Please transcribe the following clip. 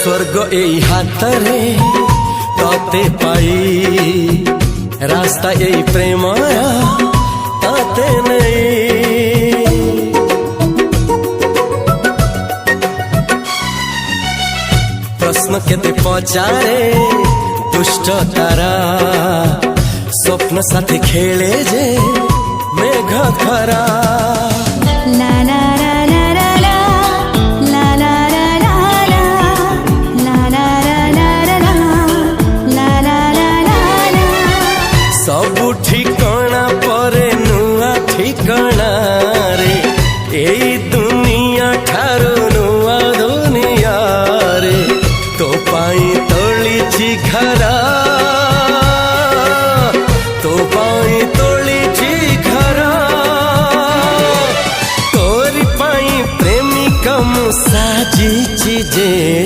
स्वर्ग एई हातरे तते पाई रास्ता एई प्रेमया ताते नहीं। प्रश्न केते पचारे दुष्ट तारा स्वप्न साथी खेले जे मेघ खरा। ला ला ला ला ला ला ला ला ला ला ला ला ला ला सबु ठिकाना परे नुआ ठिकाना रे एई दुनिया ठारू नुआ दुनिया रे। तो पाई तोलिछि घरा तो पाई तोलिछि घरा तोरी पाई प्रेमिका मु साजिछि जे।